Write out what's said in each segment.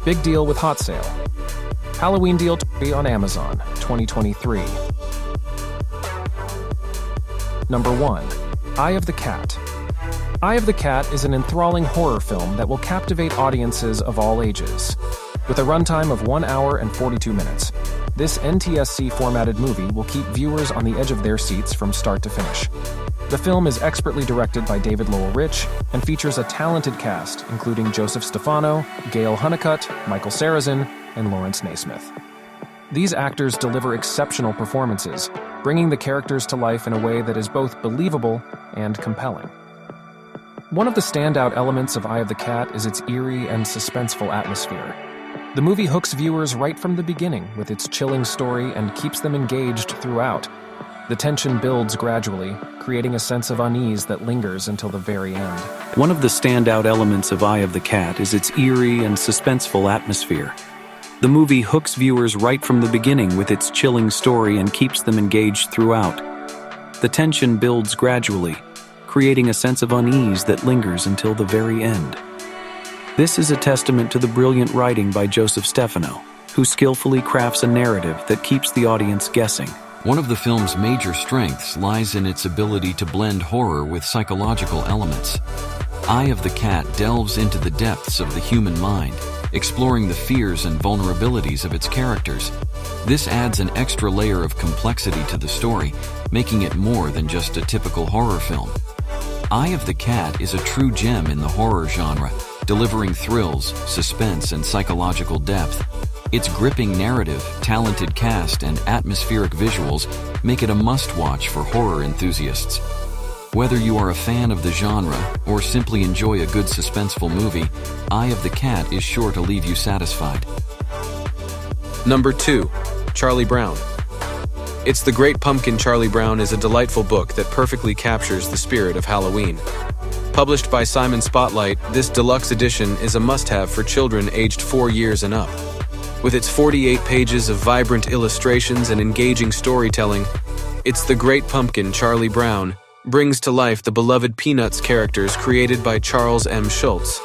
Big deal with hot sale. Halloween deal on Amazon, 2023. Number 1. Eye of the Cat. Eye of the Cat is an enthralling horror film that will captivate audiences of all ages. With a runtime of 1 hour and 42 minutes, this NTSC-formatted movie will keep viewers on the edge of their seats from start to finish. The film is expertly directed by David Lowell-Rich and features a talented cast, including Joseph Stefano, Gail Honeycutt, Michael Sarrazin, and Lawrence Naismith. These actors deliver exceptional performances, bringing the characters to life in a way that is both believable and compelling. One of the standout elements of Eye of the Cat is its eerie and suspenseful atmosphere. The movie hooks viewers right from the beginning with its chilling story and keeps them engaged throughout. The tension builds gradually, creating a sense of unease that lingers until the very end. One of the standout elements of Eye of the Cat is its eerie and suspenseful atmosphere. The movie hooks viewers right from the beginning with its chilling story and keeps them engaged throughout. The tension builds gradually, creating a sense of unease that lingers until the very end. This is a testament to the brilliant writing by Joseph Stefano, who skillfully crafts a narrative that keeps the audience guessing. One of the film's major strengths lies in its ability to blend horror with psychological elements. Eye of the Cat delves into the depths of the human mind, exploring the fears and vulnerabilities of its characters. This adds an extra layer of complexity to the story, making it more than just a typical horror film. Eye of the Cat is a true gem in the horror genre, delivering thrills, suspense, and psychological depth. Its gripping narrative, talented cast, and atmospheric visuals make it a must-watch for horror enthusiasts. Whether you are a fan of the genre or simply enjoy a good suspenseful movie, Eye of the Cat is sure to leave you satisfied. Number 2. Charlie Brown. It's the Great Pumpkin. Charlie Brown is a delightful book that perfectly captures the spirit of Halloween. Published by Simon Spotlight, this deluxe edition is a must-have for children aged 4 years and up. With its 48 pages of vibrant illustrations and engaging storytelling, It's the Great Pumpkin. Charlie Brown brings to life the beloved Peanuts characters created by Charles M. Schulz.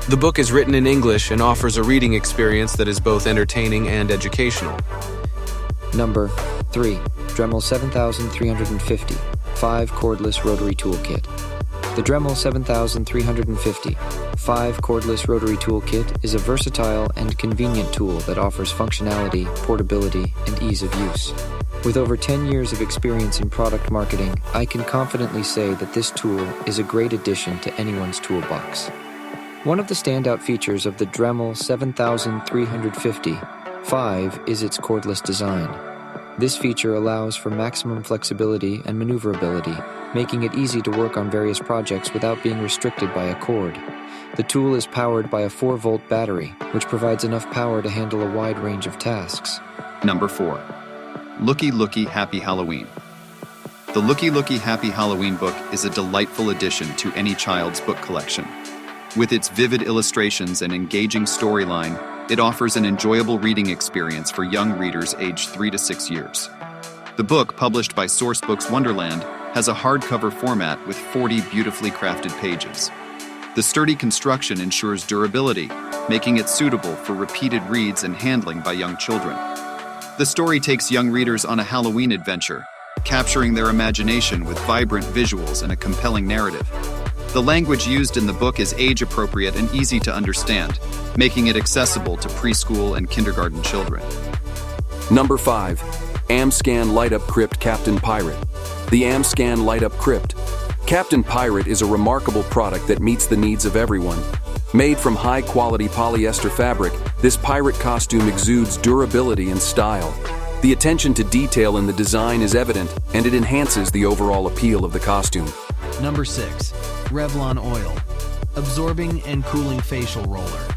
The book is written in English and offers a reading experience that is both entertaining and educational. Number 3. Dremel 7350 5 Cordless Rotary Toolkit. The Dremel 7350 5 Cordless Rotary Toolkit is a versatile and convenient tool that offers functionality, portability, and ease of use. With over 10 years of experience in product marketing, I can confidently say that this tool is a great addition to anyone's toolbox. One of the standout features of the Dremel 7350 5 is its cordless design. This feature allows for maximum flexibility and maneuverability, making it easy to work on various projects without being restricted by a cord. The tool is powered by a 4-volt battery, which provides enough power to handle a wide range of tasks. Number 4. Looky Looky Happy Halloween. The Looky Looky Happy Halloween book is a delightful addition to any child's book collection. With its vivid illustrations and engaging storyline, it offers an enjoyable reading experience for young readers aged 3 to 6 years. The book, published by Sourcebooks Wonderland, has a hardcover format with 40 beautifully crafted pages. The sturdy construction ensures durability, making it suitable for repeated reads and handling by young children. The story takes young readers on a Halloween adventure, capturing their imagination with vibrant visuals and a compelling narrative. The language used in the book is age-appropriate and easy to understand, making it accessible to preschool and kindergarten children. Number 5. AmScan Light Up Crypt Captain Pirate. The AmScan Light Up Crypt. Captain Pirate is a remarkable product that meets the needs of everyone. Made from high-quality polyester fabric, this pirate costume exudes durability and style. The attention to detail in the design is evident, and it enhances the overall appeal of the costume. Number 6. Revlon Oil. Absorbing and Cooling Facial Roller.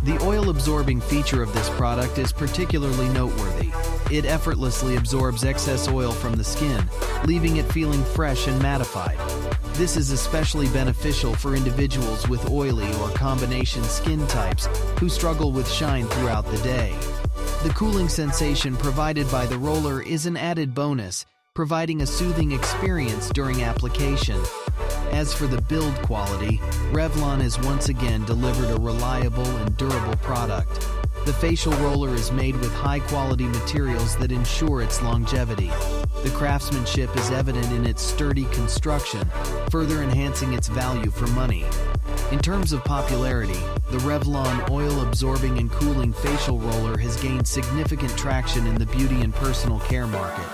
The oil-absorbing feature of this product is particularly noteworthy. It effortlessly absorbs excess oil from the skin, leaving it feeling fresh and mattified. This is especially beneficial for individuals with oily or combination skin types who struggle with shine throughout the day. The cooling sensation provided by the roller is an added bonus, providing a soothing experience during application. As for the build quality, Revlon has once again delivered a reliable and durable product. The facial roller is made with high-quality materials that ensure its longevity. The craftsmanship is evident in its sturdy construction, further enhancing its value for money. In terms of popularity, the Revlon oil-absorbing and cooling facial roller has gained significant traction in the beauty and personal care market.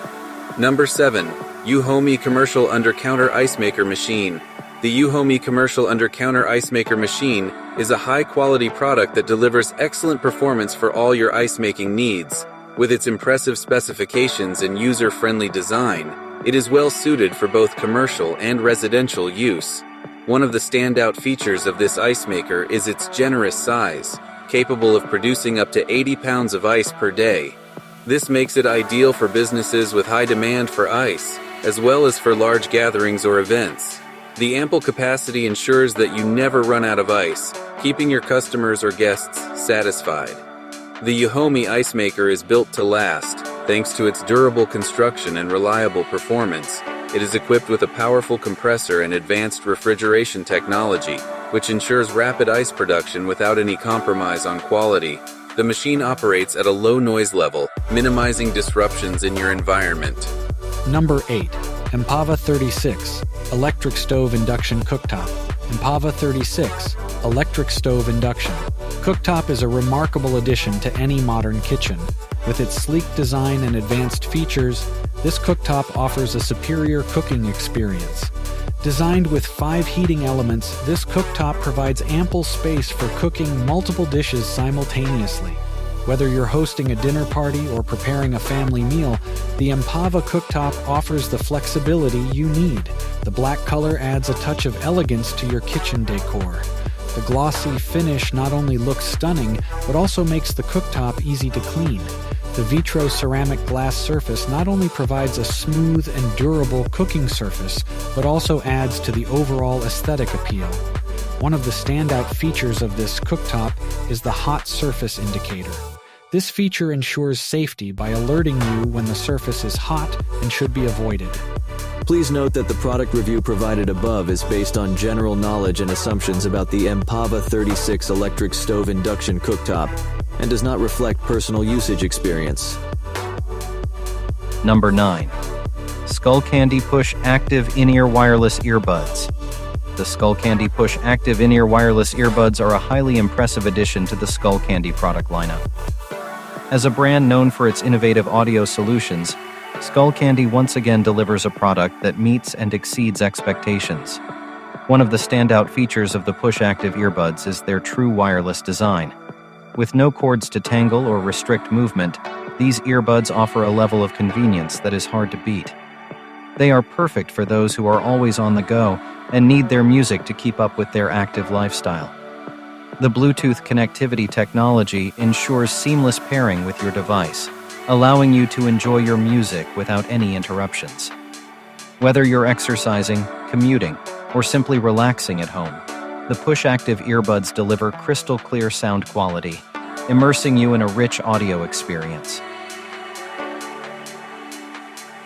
Number 7. Uhomie Commercial Under-Counter Ice Maker Machine. The Uhomie Commercial Under-Counter Ice Maker Machine is a high-quality product that delivers excellent performance for all your ice-making needs. With its impressive specifications and user-friendly design, it is well suited for both commercial and residential use. One of the standout features of this ice maker is its generous size, capable of producing up to 80 pounds of ice per day. This makes it ideal for businesses with high demand for ice, as well as for large gatherings or events. The ample capacity ensures that you never run out of ice, keeping your customers or guests satisfied. The Uhomie ice maker is built to last, thanks to its durable construction and reliable performance. It is equipped with a powerful compressor and advanced refrigeration technology, which ensures rapid ice production without any compromise on quality. The machine operates at a low noise level, minimizing disruptions in your environment. Number 8. Empava 36 Electric Stove Induction Cooktop. Empava 36 Electric Stove Induction Cooktop is a remarkable addition to any modern kitchen. With its sleek design and advanced features, this cooktop offers a superior cooking experience. Designed with 5 heating elements, this cooktop provides ample space for cooking multiple dishes simultaneously. Whether you're hosting a dinner party or preparing a family meal, the Empava cooktop offers the flexibility you need. The black color adds a touch of elegance to your kitchen decor. The glossy finish not only looks stunning, but also makes the cooktop easy to clean. The vitro ceramic glass surface not only provides a smooth and durable cooking surface, but also adds to the overall aesthetic appeal. One of the standout features of this cooktop is the hot surface indicator. This feature ensures safety by alerting you when the surface is hot and should be avoided. Please note that the product review provided above is based on general knowledge and assumptions about the Empava 36 electric stove induction cooktop and does not reflect personal usage experience. Number 9. Skullcandy Push Active In-Ear Wireless Earbuds. The Skullcandy Push Active In-Ear Wireless Earbuds are a highly impressive addition to the Skullcandy product lineup. As a brand known for its innovative audio solutions, Skullcandy once again delivers a product that meets and exceeds expectations. One of the standout features of the Push Active earbuds is their true wireless design. With no cords to tangle or restrict movement, these earbuds offer a level of convenience that is hard to beat. They are perfect for those who are always on the go and need their music to keep up with their active lifestyle. The Bluetooth connectivity technology ensures seamless pairing with your device, allowing you to enjoy your music without any interruptions. Whether you're exercising, commuting, or simply relaxing at home, the Push Active earbuds deliver crystal clear sound quality, immersing you in a rich audio experience.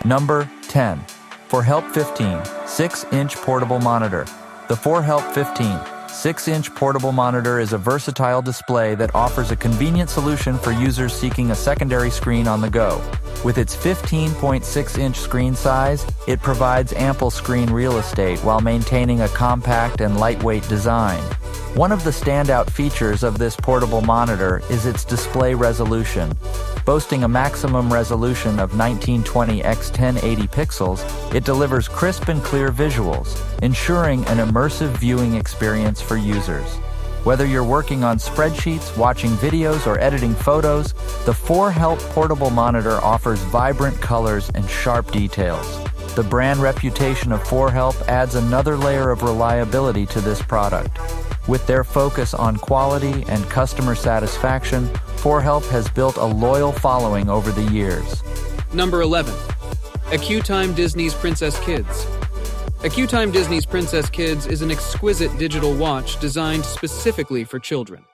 Number 10. 4Help 15 6-inch portable monitor. The 4Help 15 6-inch portable monitor is a versatile display that offers a convenient solution for users seeking a secondary screen on the go. With its 15.6-inch screen size, it provides ample screen real estate while maintaining a compact and lightweight design. One of the standout features of this portable monitor is its display resolution. Boasting a maximum resolution of 1920 x 1080 pixels, it delivers crisp and clear visuals, ensuring an immersive viewing experience for users. Whether you're working on spreadsheets, watching videos, or editing photos, the 4Help portable monitor offers vibrant colors and sharp details. The brand reputation of 4Help adds another layer of reliability to this product. With their focus on quality and customer satisfaction, 4Help has built a loyal following over the years. Number 11. AccuTime Disney's Princess Kids. AccuTime Disney's Princess Kids is an exquisite digital watch designed specifically for children.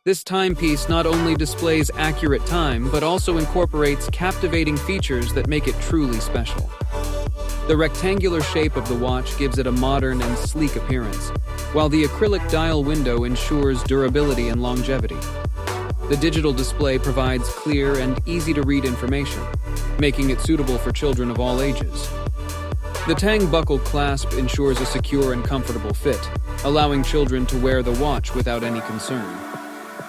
This timepiece not only displays accurate time, but also incorporates captivating features that make it truly special. The rectangular shape of the watch gives it a modern and sleek appearance, while the acrylic dial window ensures durability and longevity. The digital display provides clear and easy-to-read information, making it suitable for children of all ages. The Tang buckle clasp ensures a secure and comfortable fit, allowing children to wear the watch without any concern.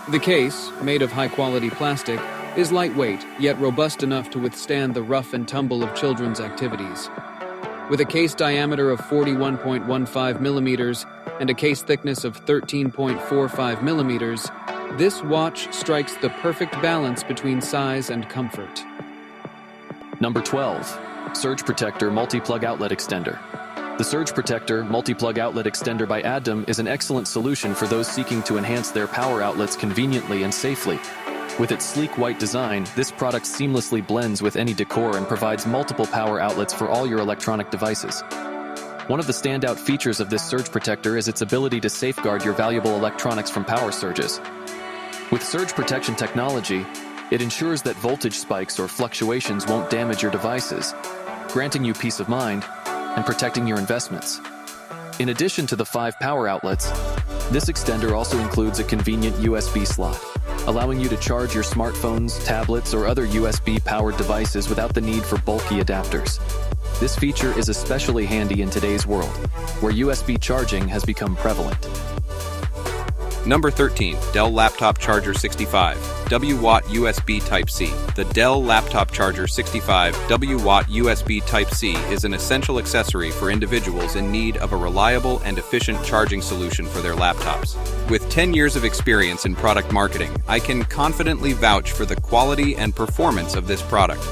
The case, made of high-quality plastic, is lightweight, yet robust enough to withstand the rough and tumble of children's activities. With a case diameter of 41.15 millimeters and a case thickness of 13.45 millimeters, this watch strikes the perfect balance between size and comfort. Number 12. Surge Protector Multi-Plug Outlet Extender. The Surge Protector Multi-Plug Outlet Extender by Adam is an excellent solution for those seeking to enhance their power outlets conveniently and safely. With its sleek white design, this product seamlessly blends with any decor and provides multiple power outlets for all your electronic devices. One of the standout features of this surge protector is its ability to safeguard your valuable electronics from power surges. With surge protection technology, it ensures that voltage spikes or fluctuations won't damage your devices, granting you peace of mind and protecting your investments. In addition to the 5 power outlets, this extender also includes a convenient USB slot, allowing you to charge your smartphones, tablets, or other USB-powered devices without the need for bulky adapters. This feature is especially handy in today's world, where USB charging has become prevalent. Number 13, Dell Laptop Charger 65, W-Watt USB Type-C. The Dell Laptop Charger 65 W-Watt USB Type-C is an essential accessory for individuals in need of a reliable and efficient charging solution for their laptops. With 10 years of experience in product marketing, I can confidently vouch for the quality and performance of this product.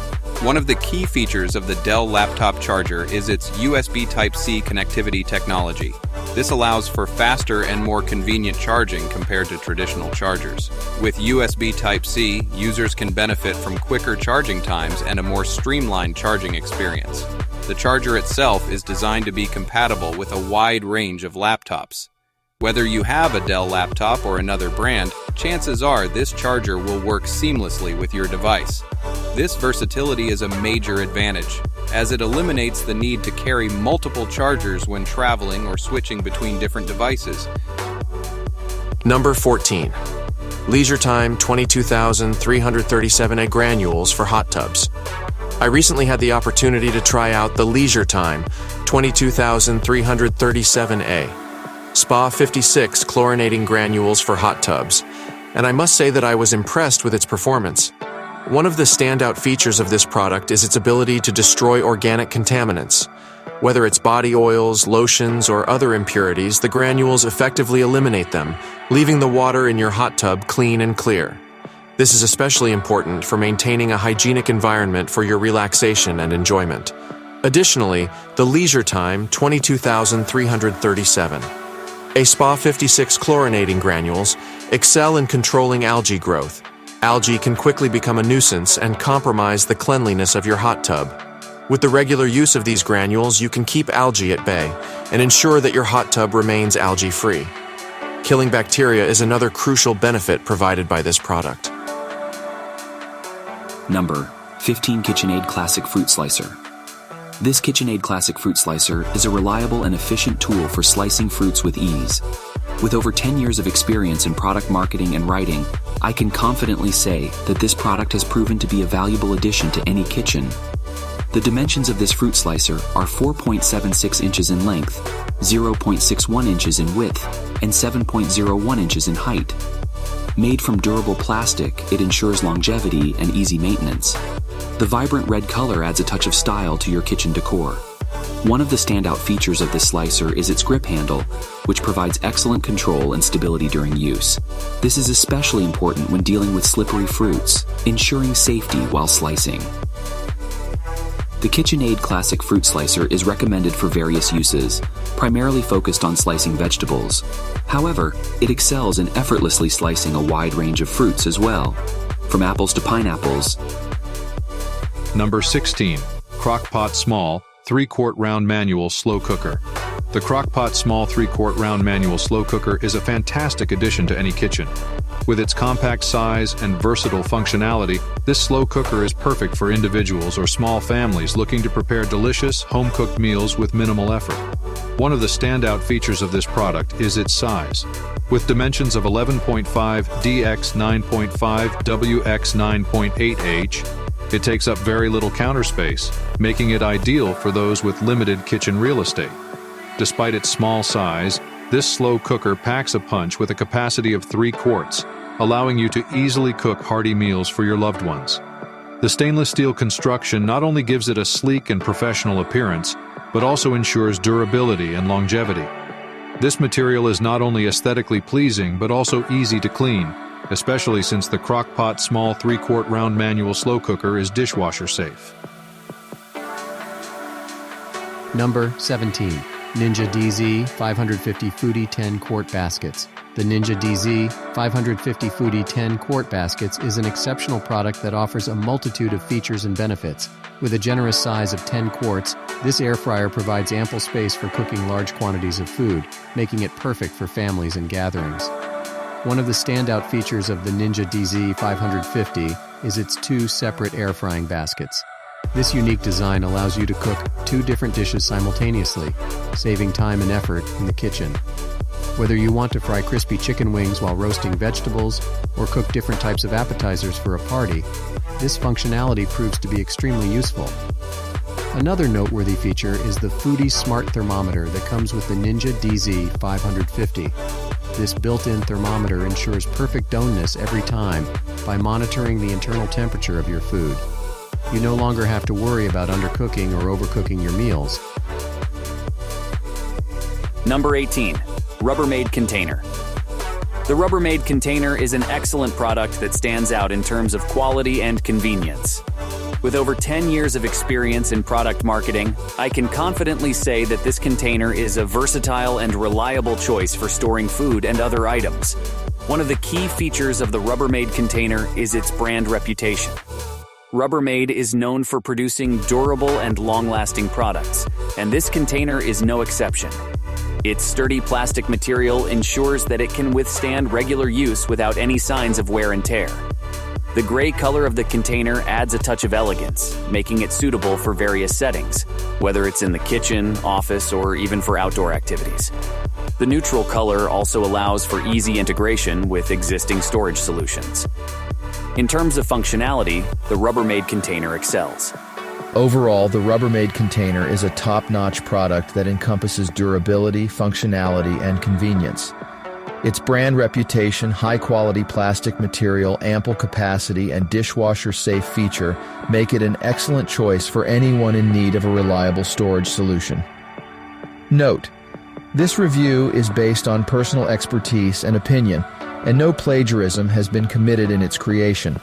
One of the key features of the Dell Laptop Charger is its USB Type-C connectivity technology. This allows for faster and more convenient charging compared to traditional chargers. With USB Type-C, users can benefit from quicker charging times and a more streamlined charging experience. The charger itself is designed to be compatible with a wide range of laptops. Whether you have a Dell laptop or another brand, chances are this charger will work seamlessly with your device. This versatility is a major advantage, as it eliminates the need to carry multiple chargers when traveling or switching between different devices. Number 14. Leisure Time 22,337A granules for hot tubs. I recently had the opportunity to try out the Leisure Time 22,337A Spa 56 chlorinating granules for hot tubs, and I must say that I was impressed with its performance. One of the standout features of this product is its ability to destroy organic contaminants. Whether it's body oils, lotions, or other impurities, the granules effectively eliminate them, leaving the water in your hot tub clean and clear. This is especially important for maintaining a hygienic environment for your relaxation and enjoyment. Additionally, the Leisure Time 22,337 A Spa 56 chlorinating granules excel in controlling algae growth. Algae can quickly become a nuisance and compromise the cleanliness of your hot tub. With the regular use of these granules, you can keep algae at bay and ensure that your hot tub remains algae-free. Killing bacteria is another crucial benefit provided by this product. Number 15 KitchenAid Classic Fruit Slicer. This KitchenAid Classic Fruit Slicer is a reliable and efficient tool for slicing fruits with ease. With over 10 years of experience in product marketing and writing, I can confidently say that this product has proven to be a valuable addition to any kitchen. The dimensions of this fruit slicer are 4.76 inches in length, 0.61 inches in width, and 7.01 inches in height. Made from durable plastic, it ensures longevity and easy maintenance. The vibrant red color adds a touch of style to your kitchen decor. One of the standout features of this slicer is its grip handle, which provides excellent control and stability during use. This is especially important when dealing with slippery fruits, ensuring safety while slicing. The KitchenAid Classic Fruit Slicer is recommended for various uses, primarily focused on slicing vegetables. However, it excels in effortlessly slicing a wide range of fruits as well, from apples to pineapples. Number 16. Crock-Pot Small 3-quart round manual slow cooker. The Crock-Pot Small 3-quart round manual slow cooker is a fantastic addition to any kitchen. With its compact size and versatile functionality, this slow cooker is perfect for individuals or small families looking to prepare delicious, home-cooked meals with minimal effort. One of the standout features of this product is its size. With dimensions of 11.5 dx 9.5 wx 9.8h, it takes up very little counter space, making it ideal for those with limited kitchen real estate. Despite its small size, this slow cooker packs a punch with a capacity of 3 quarts, allowing you to easily cook hearty meals for your loved ones. The stainless steel construction not only gives it a sleek and professional appearance, but also ensures durability and longevity. This material is not only aesthetically pleasing, but also easy to clean, especially since the Crock-Pot small 3-quart round manual slow cooker is dishwasher safe. Number 17. Ninja DZ 550 Foodie 10-quart baskets. The Ninja DZ 550 Foodie 10-quart baskets is an exceptional product that offers a multitude of features and benefits. With a generous size of 10 quarts, this air fryer provides ample space for cooking large quantities of food, making it perfect for families and gatherings. One of the standout features of the Ninja DZ 550 is its 2 separate air frying baskets. This unique design allows you to cook 2 different dishes simultaneously, saving time and effort in the kitchen. Whether you want to fry crispy chicken wings while roasting vegetables or cook different types of appetizers for a party, this functionality proves to be extremely useful. Another noteworthy feature is the Foodie Smart Thermometer that comes with the Ninja DZ 550. This built-in thermometer ensures perfect doneness every time by monitoring the internal temperature of your food. You no longer have to worry about undercooking or overcooking your meals. Number 18. Rubbermaid Container. The Rubbermaid Container is an excellent product that stands out in terms of quality and convenience. With over 10 years of experience in product marketing, I can confidently say that this container is a versatile and reliable choice for storing food and other items. One of the key features of the Rubbermaid Container is its brand reputation. Rubbermaid is known for producing durable and long-lasting products, and this container is no exception. Its sturdy plastic material ensures that it can withstand regular use without any signs of wear and tear. The gray color of the container adds a touch of elegance, making it suitable for various settings, whether it's in the kitchen, office, or even for outdoor activities. The neutral color also allows for easy integration with existing storage solutions. In terms of functionality, the Rubbermaid container excels. Overall, the Rubbermaid container is a top-notch product that encompasses durability, functionality, and convenience. Its brand reputation, high-quality plastic material, ample capacity, and dishwasher-safe feature make it an excellent choice for anyone in need of a reliable storage solution. Note: this review is based on personal expertise and opinion, and no plagiarism has been committed in its creation.